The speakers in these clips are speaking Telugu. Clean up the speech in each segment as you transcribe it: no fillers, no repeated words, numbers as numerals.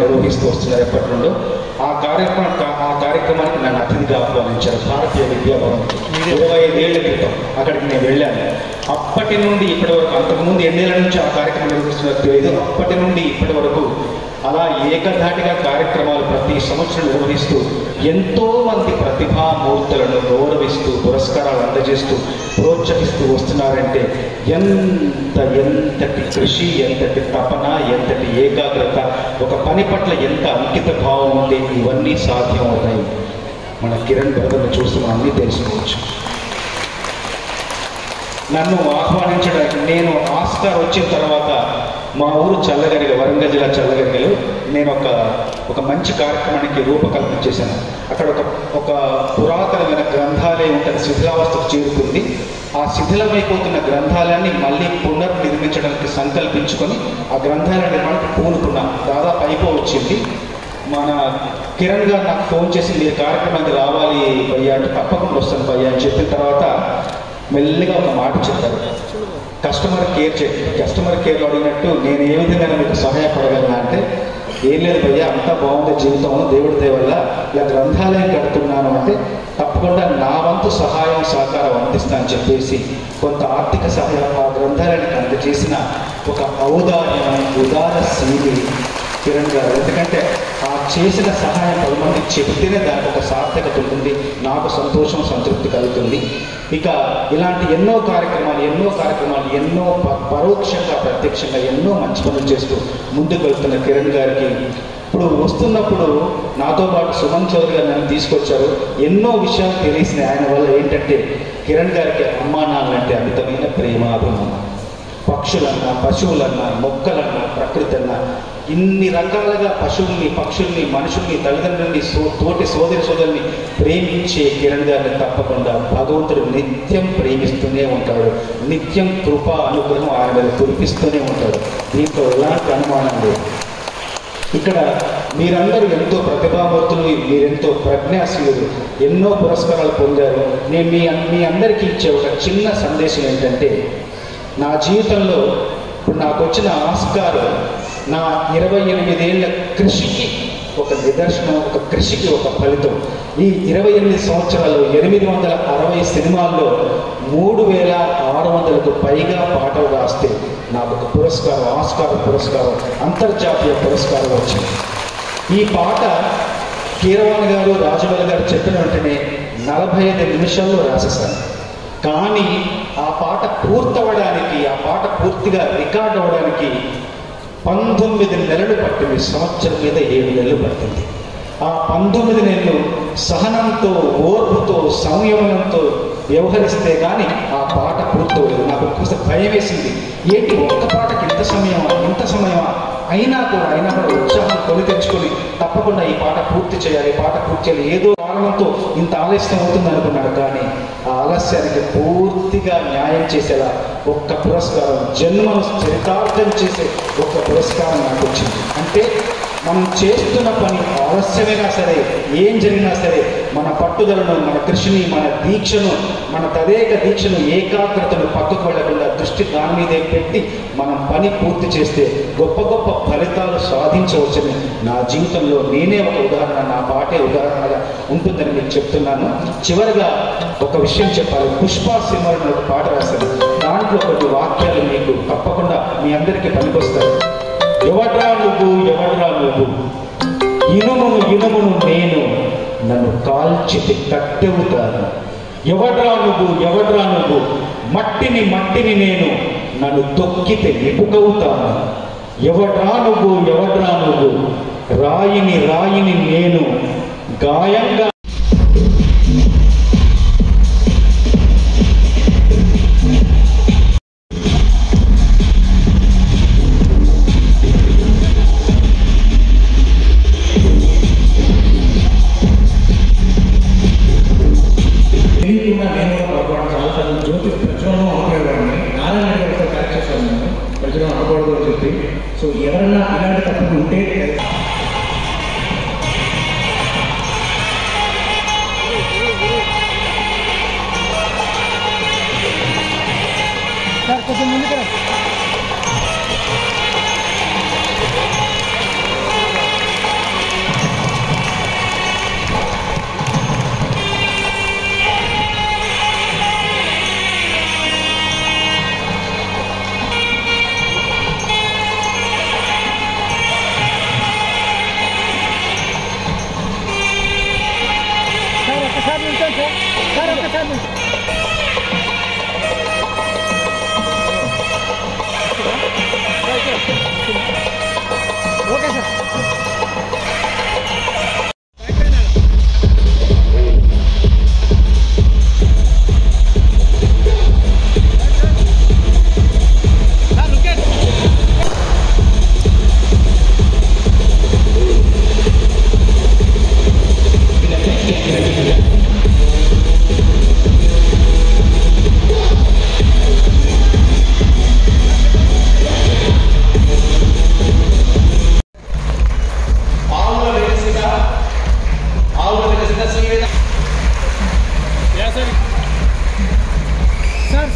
నిర్వహిస్తూ వస్తున్నారు ఎప్పటి నుండో. ఆ కార్యక్రమానికి నన్ను అతిథిగా ఆహ్వానించారు భారతీయ విద్యాభవన్. 25 ఏళ్ల క్రితం అక్కడికి నేను వెళ్ళాను. అప్పటి నుండి ఇప్పటి వరకు, అంతకుముందు ఎన్నేళ్ల నుంచి ఆ కార్యక్రమం నిర్వహిస్తున్నది తెలియదు, అప్పటి నుండి ఇప్పటి వరకు అలా ఏకధాటిగా కార్యక్రమాలు ప్రతి సంవత్సరం నిర్వహిస్తూ ఎంతోమంది ప్రతిభామూర్తులను గౌరవిస్తూ పురస్కారాలు అందజేస్తూ ప్రోత్సహిస్తూ వస్తున్నారంటే ఎంతటి కృషి, ఎంతటి తపన, ఎంతటి ఏకాగ్రత, ఒక పని పట్ల ఎంత అంకిత భావం ఉంటే ఇవన్నీ సాధ్యం అవుతాయి. మన కిరణ్ బ్రదర్ని చూసి అన్నీ తెలుసుకోవచ్చు. నన్ను ఆహ్వానించడానికి, నేను ఆస్కార్ వచ్చిన తర్వాత మా ఊరు చల్లగరిగ, వరంగల్ జిల్లా చల్లగరిగలో నేను ఒక మంచి కార్యక్రమానికి రూపకల్పన చేశాను. అక్కడ ఒక పురాతనమైన గ్రంథాలయం ఉంటుంది, శిథిలావస్థకు చేరుకుంది. ఆ శిథిలమైపోతున్న గ్రంథాలయాన్ని మళ్ళీ పునర్నిర్మించడానికి సంకల్పించుకొని ఆ గ్రంథాలయ నిర్మాణానికి పూనుకున్నాం. దాదాపు అయిపోవచ్చింది. మన కిరణ్ గారు నాకు ఫోన్ చేసి మీరు కార్యక్రమానికి రావాలి భయ్యా అంటే, తప్పకుండా వస్తాను భయ్యా అని చెప్పిన తర్వాత మెల్లిగా ఒక మాట చెప్పారు, కస్టమర్ కేర్లో అడిగినట్టు నేను ఏ విధంగా మీకు సహాయపడగలనా అంటే, ఏం లేదు భయ్యా అంతా బాగుంది జీవితం, దేవుడి దయ వల్ల ఇలా గ్రంథాలయం కడుతున్నాను అంటే తప్పకుండా నా వంతు సహాయం సహకారం అందిస్తానని చెప్పేసి కొంత ఆర్థిక సహాయం ఆ గ్రంథాలయానికి అందజేసిన ఒక ఉదారశీలి కిరణ్ గారు. ఎందుకంటే ఆ చేసిన సహాయం 10 మందికి చెబితేనే దానికి ఒక సార్థకత ఉంటుంది, నాకు సంతోషం సంతృప్తి కలుగుతుంది. ఇక ఇలాంటి ఎన్నో కార్యక్రమాలు ఎన్నో పరోక్షంగా ప్రత్యక్షంగా ఎన్నో మంచి పనులు చేస్తూ ముందుకు వెళ్తున్న కిరణ్ గారికి ఇప్పుడు వస్తున్నప్పుడు నాతో పాటు సుమన్ చౌదరి గారు నన్ను తీసుకొచ్చారు. ఎన్నో విషయాలు తెలిసినాయి ఆయన వల్ల. ఏంటంటే కిరణ్ గారికి అమ్మా నాన్నంటే అమితమైన ప్రేమ, అభిమానం. పక్షులన్నా, పశువులన్నా, మొక్కలన్నా, ప్రకృతి అన్నా ఇన్ని రకాలుగా పశువుల్ని, పక్షుల్ని, మనుషుల్ని, తల్లిదండ్రుల్ని, తోటి సోదరుల్ని ప్రేమించే కిరణ్ గారిని తప్పకుండా భగవంతుడు నిత్యం ప్రేమిస్తూనే ఉంటాడు. నిత్యం కృప అనుగ్రహం ఆయన మీద కురిపిస్తూనే ఉంటాడు. దీంట్లో ఎలాంటి అనుమానం లేదు. ఇక్కడ మీరందరూ ఎంతో ప్రతిభామూర్తులు, మీరెంతో ప్రజ్ఞాశీలులు, ఎన్నో పురస్కారాలు పొందారు. నేను మీ అందరికీ ఇచ్చే ఒక చిన్న సందేశం ఏంటంటే, నా జీవితంలో ఇప్పుడు నాకు వచ్చిన ఆస్కార్ నా 28 ఏళ్ల కృషికి ఒక నిదర్శనం, ఒక కృషికి ఒక ఫలితం. ఈ 28 సంవత్సరాలు 860 సినిమాల్లో 3600కు పైగా పాటలు రాస్తే నాకు ఒక పురస్కారం, ఆస్కార్ పురస్కారం, అంతర్జాతీయ పురస్కారం వచ్చింది. ఈ పాట కీరవాణి గారు, రాజమౌళి గారు చెప్పిన వెంటనే 45 నిమిషాల్లో రాసేసాను. కానీ ఆ పాట పూర్తవడానికి, ఆ పాట పూర్తిగా రికార్డ్ అవ్వడానికి 19 నెలలు పట్టింది. సంవత్సరం మీద 7 నెలలు పట్టింది. ఆ 19 నెలలు సహనంతో, ఓర్పుతో, సంయమనంతో వ్యవహరిస్తే కానీ ఆ పాట పూర్తవలేదు. నాకు కొంచెం భయం వేసింది, ఏంటి ఒక్క పాటకి ఇంత సమయమా అయినా కూడా ఉత్సాహం కొని తెచ్చుకొని తప్పకుండా ఈ పాట పూర్తి చేయాలి, ఏదో కారణంతో ఇంత ఆలస్యం అవుతుంది అనుకున్నాడు. కానీ ఆ ఆలస్యానికి పూర్తిగా న్యాయం చేసేలా ఒక్క పురస్కారం, జన్మను చరితార్థం చేసే ఒక్క పురస్కారం నాకు వచ్చింది. అంటే మనం చేస్తున్న పని ఆలస్యమైనా సరే, ఏం జరిగినా సరే, మన పట్టుదలను, మన కృషిని, మన దీక్షను, మన తదేక దీక్షను, ఏకాగ్రతను పక్కకు వెళ్లకుండా దృష్టి దాని మీదే పెట్టి మనం పని పూర్తి చేస్తే గొప్ప గొప్ప ఫలితాలు సాధించవచ్చని నా జీవితంలో నేనే ఒక ఉదాహరణ, నా పాటే ఉదాహరణగా ఉంటుందని మీకు చెప్తున్నాను. చివరిగా ఒక విషయం చెప్పాలి. పుష్ప సినిమాలో ఒక పాట రాశాను. దాంట్లో కొన్ని వాక్యాలు మీకు తప్పకుండా మీ అందరికీ పనికొస్తాయి. ఎవడ్రా నువ్వు ఇనుమును నేను, నన్ను కాల్చితి కట్టెవుతాను. ఎవడ్రా నువ్వు మట్టిని నేను, నన్ను తొక్కితే ఇటుకవుతాను. ఎవడ్రా నువ్వు రాయిని నేను, గాయంగా తెలియకుండా నేను కూడా పొరపాటు చాలాసార్లు జ్యోతి ప్రచురణం అనుకునేవాడిని. నారాయణ గారు ఒకసారి కరెక్ట్ చేశాను, నేను ప్రచురణం అనకూడదు అని చెప్పి. సో ఎవరన్నా ఇలాంటి తప్పులు ఉంటే కొంచెం ముందుకు రా. సార్ ఒక్కసారి నిల్చోండి సార్. సార్ ఒక్కసారి నిల్చోండి. Okay sir.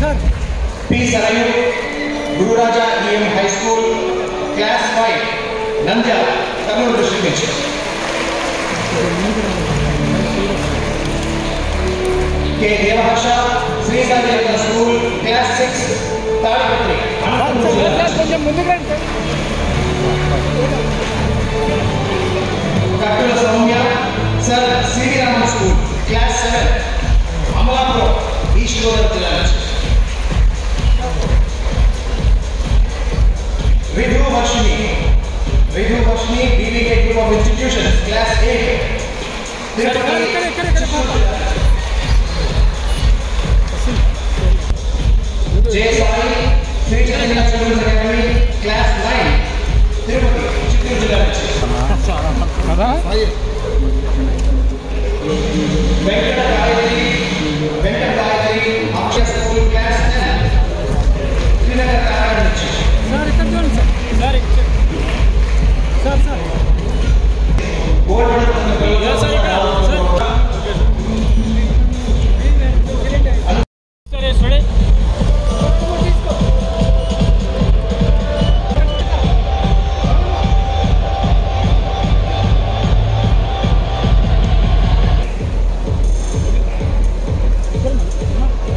Sir P Sarayu Gururaja EM high school class 5 Nandyal Kurnool district నుంచి. K Devaharsha Sri Sai school class 6 Tadipatri. కొంచెం ముందుకు రండి sir. Kattula Soumya sir CV Raman school class 7 Amalapuram east Godavari జిల్లా నుంచి. Vidhu Varshini BBK Group of Institutions Class 8 Jay Sai Sri Chaitanya Children's Academy Class 9 Tirupati Chittoor Jilla నుంచి. Venkata Gayatri Akshay School Class 10 Srinagar Tamil నుంచి. సార్ ఇక్కడ చూడండి sir. Sir sir gold medal sir ఇక్కడ సరే సరే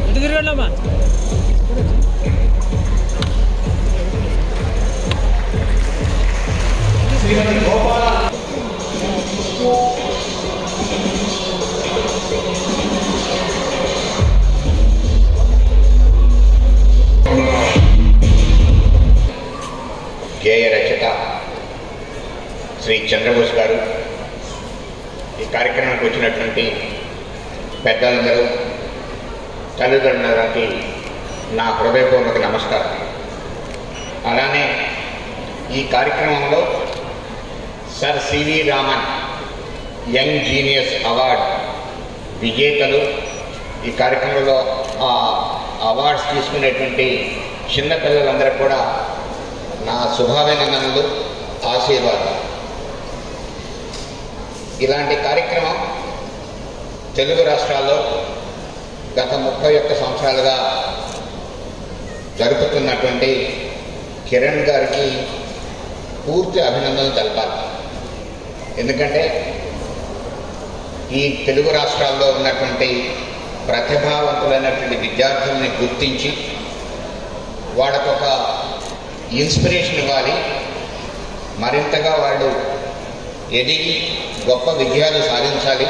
ఎటు తిరగండమ్మా. శ్రీమతి గోపాల గేయ రచయిత శ్రీ చంద్రబోస్ గారు, ఈ కార్యక్రమానికి వచ్చినటువంటి పెద్దలందరూ, తల్లిదండ్రులకి నా హృదయపూర్వక నమస్కారం. అలానే ఈ కార్యక్రమంలో sir CV Raman young genius award విజేతలు, ఈ కార్యక్రమంలో ఆ అవార్డ్స్ తీసుకునేటువంటి చిన్నపిల్లలందరూ కూడా నా శుభాభినందనలు, ఆశీర్వాదం. ఇలాంటి కార్యక్రమం తెలుగు రాష్ట్రాల్లో గత 31 సంవత్సరాలుగా జరుపుతున్నటువంటి కిరణ్ గారికి పూర్తి అభినందనలు తెలపాలి. ఎందుకంటే ఈ తెలుగు రాష్ట్రాల్లో ఉన్నటువంటి ప్రతిభావంతులైనటువంటి విద్యార్థుల్ని గుర్తించి వాళ్ళకొక ఇన్స్పిరేషన్ ఇవ్వాలి, మరింతగా వాళ్ళు ఎదిగి గొప్ప విజయాలు సాధించాలి.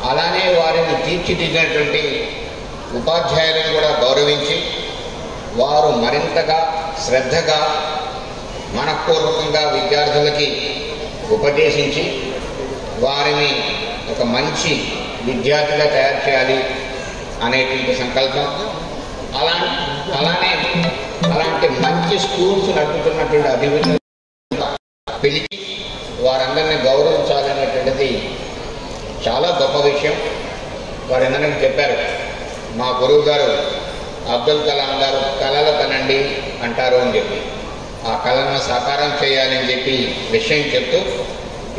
అలానే వారిని తీర్చిదిద్దినటువంటి ఉపాధ్యాయులను కూడా గౌరవించి వారు మరింతగా శ్రద్ధగా మనఃపూర్వకంగా విద్యార్థులకి ఉపదేశించి వారిని ఒక మంచి విద్యార్థిగా తయారు చేయాలి అనేటువంటి సంకల్పం. అలాంటి మంచి స్కూల్స్ నడుపుతున్నటువంటి అధిపతులు పిలిచి వారందరినీ గౌరవించాలనేటువంటిది చాలా గొప్ప విషయం. వారు ఎందుకంటే చెప్పారు, మా గురువు గారు అబ్దుల్ కలాం గారు కళలు కనండి అంటారు అని చెప్పి, ఆ కళను సాకారం చేయాలి అని చెప్పి విషయం చెప్తూ,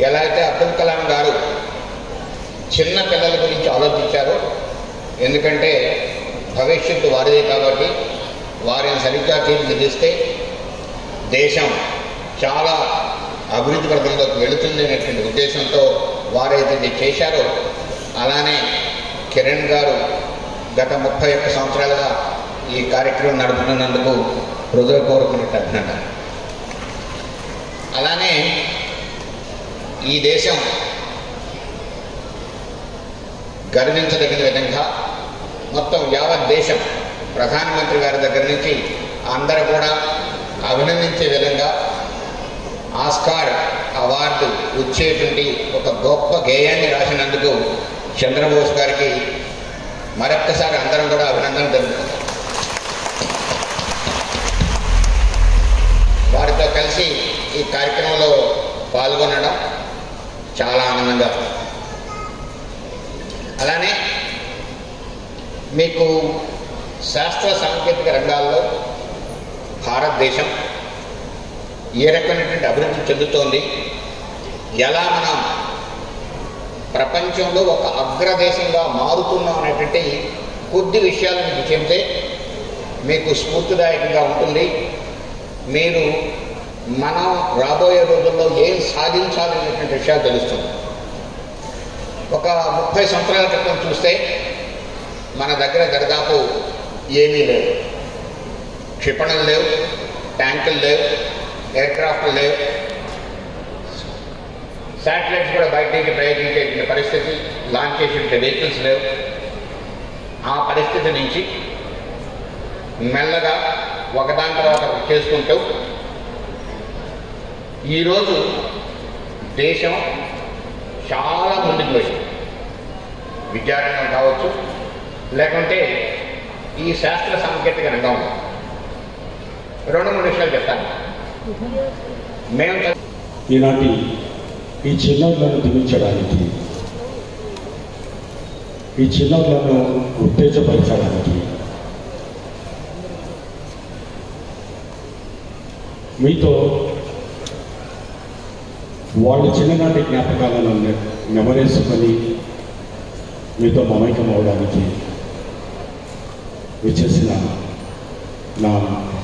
ఎలా అయితే అబ్దుల్ కలాం గారు చిన్న పిల్లల గురించి ఆలోచించారో, ఎందుకంటే భవిష్యత్తు వారిదే కాబట్టి వారిని సరిగ్గా తీర్చిదిద్దిస్తే దేశం చాలా అభివృద్ధి పథకంలోకి వెళుతుంది అనేటువంటి ఉద్దేశంతో వారైతే ఇది చేశారో, అలానే కిరణ్ గారు గత 31 సంవత్సరాలుగా ఈ కార్యక్రమం నడుపుతున్నందుకు హృదయపూర్వకమైన అభినందన. అలానే ఈ దేశం గర్వించదగిన విధంగా మొత్తం యావత్ దేశం ప్రధానమంత్రి గారి దగ్గర నుంచి అందరూ కూడా అభినందించే విధంగా ఆస్కార్ అవార్డు వచ్చేటువంటి ఒక గొప్ప గేయాన్ని రాసినందుకు చంద్రబోస్ గారికి మరొక్కసారి అందరం కూడా అభినందనలు తెలుపుతాం. వారితో కలిసి ఈ కార్యక్రమంలో పాల్గొనడం చాలా ఆనందంగా. అలానే మీకు శాస్త్ర సాంకేతిక రంగాల్లో భారతదేశం ఏ రకమైనటువంటి అభివృద్ధి చెందుతోంది, ఎలా మనం ప్రపంచంలో ఒక అగ్రదేశంగా మారుతున్నాం అనేటువంటి కొద్ది విషయాలు మీకు చెబితే మీకు స్ఫూర్తిదాయకంగా ఉంటుంది. మీరు మనం రాబోయే రోజుల్లో ఏం సాధించాలనేటువంటి విషయాలు తెలుస్తుంది. ఒక 30 సంవత్సరాల క్రితం చూస్తే మన దగ్గర దాదాపు ఏమీ లేవు. క్షిపణులు లేవు, ట్యాంకులు లేవు, ఎయిర్క్రాఫ్ట్లు లేవు, శాటిలైట్స్ కూడా బయటికి ప్రయోగించే పరిస్థితి, లాంచ్ చేసే వెహికల్స్ లేవు. ఆ పరిస్థితి నుంచి మెల్లగా ఒకదాని తర్వాత చేసుకుంటూ ఈరోజు దేశం చాలా ముందుకు పోయింది. విద్యారంగం కావచ్చు, లేకుంటే ఈ శాస్త్ర సాంకేతిక రంగంలో 2-3 విషయాలు చెప్తాను. మేము ఈనాటి ఈ చిన్నారులను దివించడానికి, ఈ చిన్నారులను ఉత్తేజపరచడానికి మీతో వాళ్ళ చిన్ననాటి జ్ఞాపకాలను నెమరేసుకొని మీతో మమైకం అవడానికి విచ్చేసిన నా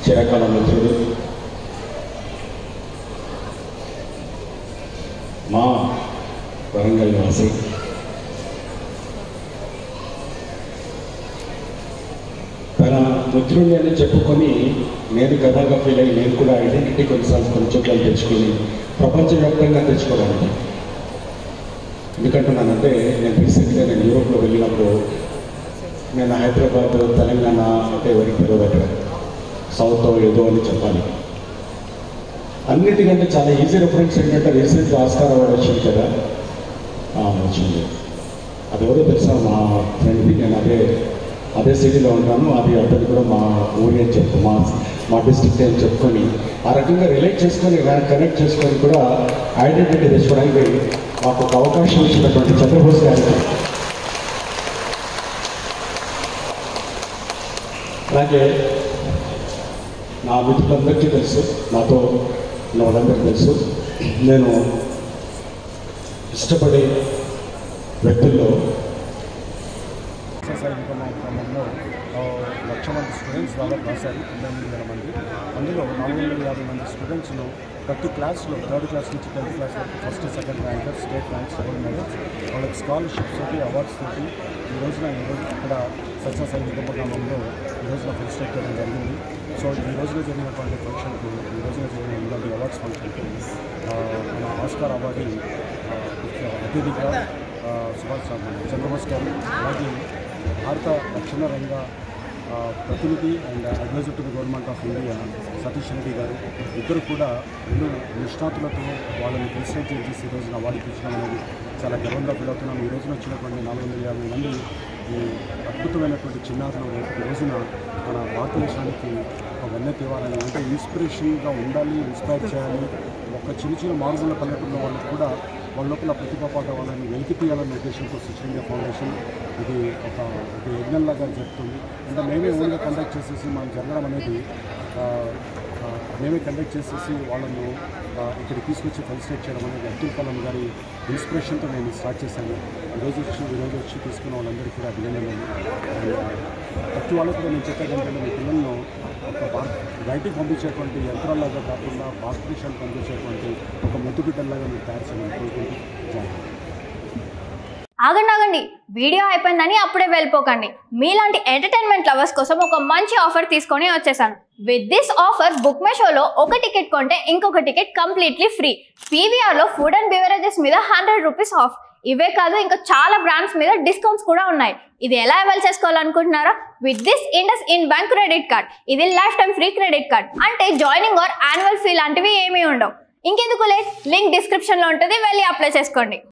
చిరకాల మిత్రుడు, మా వరంగల్ నివాసి, తన మిత్రుడిని అని చెప్పుకొని నేను గర్వంగా ఫీల్ అయ్యి నేను కూడా ఐడెంటిటీ కొన్నిసార్లు కొన్ని చోట్ల తెచ్చుకొని ప్రపంచవ్యాప్తంగా తెచ్చుకోవడానికి. ఎందుకంటున్నానంటే నేను రీసెంట్గా యూరోప్లో వెళ్ళినప్పుడు నేను హైదరాబాద్, తెలంగాణ అంటే ఎవరికి తెలియదు, సౌత్ ఏదో అని చెప్పాలి. అన్నిటికంటే చాలా ఈజీ రెఫరెన్స్ ఏంటంటే రీసెంట్గా ఆస్కార్ అవార్డు వచ్చింది కదా, వచ్చింది. అది ఎవరో తెలుసా, మా ఫ్రెండ్ది. నేను అదే సిటీలో ఉంటాను, అది అతను కూడా మా ఊరి అని చెప్పు, మా డిస్ట్రిక్ట్ అని చెప్పుకొని ఆ రకంగా రిలేట్ చేసుకొని కనెక్ట్ చేసుకొని కూడా ఐడెంటిటీ తెచ్చుకోవడానికి మాకు ఒక అవకాశం ఇచ్చినటువంటి చంద్రబోస్ గారికి, అలాగే నా మిత్రులందరికీ తెలుసు, నాతో ఉన్న వాళ్ళందరికీ తెలుసు, నేను ఇష్టపడే వ్యక్తుల్లో క్రమంలో 1,00,000 మంది స్టూడెంట్స్ దాదాపు రాశారు, 9,000 మంది. అందులో 450 మంది స్టూడెంట్స్లో ప్రతి క్లాస్లో 3rd క్లాస్ నుంచి 10th క్లాస్ వరకు first, second rankers, state ranks, gold medals, వాళ్ళకి స్కాలర్షిప్స్ తోటి, అవార్డ్స్ తోటి ఈరోజు ఇక్కడ సత్యసాయి విద్యాపగ్రామంలో ఈరోజున ఫెలిసిటేట్ చేయడం జరిగింది. సో ఈ రోజున జరిగినటువంటి ఫంక్షన్కి, ఈ రోజున జరిగిన ఇలాంటి అవార్డ్స్ ఫంక్షన్కి మన ఆస్కార్ అవార్డు అతిథిగా సుభాష్ చంద్రబోస్ గారు, అలాగే భారత రక్షణ రంగ ప్రతినిధి and adviser to the government of India Satish Reddy గారు, ఇద్దరు కూడా 2 నిష్ణాతులతో వాళ్ళని ఫెలిసిటేట్ చేసి ఈ రోజున అవార్డు ఇప్పించడం అనేది చాలా గర్వంగా ఫీల్ అవుతున్నాం. ఈ రోజున వచ్చినటువంటి 450 మంది ఈ అద్భుతమైనటువంటి చిన్నారులు ఈ రోజున మన భారతదేశానికి ఒక వన్నె తేవాలని, అంటే ఇన్స్పిరేషన్గా ఉండాలి, ఇన్స్పైర్ చేయాలి. ఒక చిన్న మారుమూల పల్లెటూరులో వాళ్ళకు కూడా వాళ్ళ లోపల ప్రతిభ వాళ్ళని వెలికి తీయాలనే ఉద్దేశంతో స్విచ్ ఇండియా ఫౌండేషన్ ఇది ఒక యజ్ఞంలాగా జరుగుతుంది. అంటే మేమే ఓన్గా కండక్ట్ చేసేసి మనం జరగడం అనేది మేమే కండక్ట్ చేసేసి వాళ్ళను ఇక్కడికి తీసుకొచ్చి ఫెలిసిటేట్ చేయడం అనేది అబ్దుల్ కలాం గారి ఇన్స్పిరేషన్తో నేను స్టార్ట్ చేశాను. ఈరోజు వచ్చి తీసుకున్న వాళ్ళందరికీ కూడా అభినందనలు. ప్రతి వాళ్ళకు కూడా నేను చెప్పేదంటే మీ పిల్లలను ఒక బయటికి పంపించేటువంటి యంత్రాల్లాగా కాకుండా భారతదేశానికి పంపించేటువంటి ఒక ముద్దు బిడ్డల్లాగా మీరు తయారు చేయాలని కోరుకుంటూ ఆగండి, వీడియో అయిపోయిందని అప్పుడే వెళ్ళిపోకండి. మీలాంటి ఎంటర్టైన్మెంట్ లవర్స్ కోసం ఒక మంచి ఆఫర్ తీసుకొని వచ్చేసాను. With this offer book my షోలో ఒక టికెట్ కొంటే ఇంకొక టికెట్ కంప్లీట్లీ ఫ్రీ. పీవీఆర్లో ఫుడ్ అండ్ బెవరేజెస్ మీద 100 రూపీస్ ఆఫ్. ఇవే కాదు, ఇంకా చాలా బ్రాండ్స్ మీద డిస్కౌంట్స్ కూడా ఉన్నాయి. ఇది ఎలా అవైల్ చేసుకోవాలనుకుంటున్నారా? With this IndusInd bank credit card. ఇది lifetime free credit card. అంటే జాయినింగ్ ఆర్ యాన్యువల్ ఫీ లాంటివి ఏమీ ఉండవు. ఇంకెందుకు లేట్, లింక్ డిస్క్రిప్షన్లో ఉంటుంది, వెళ్ళి అప్లై చేసుకోండి.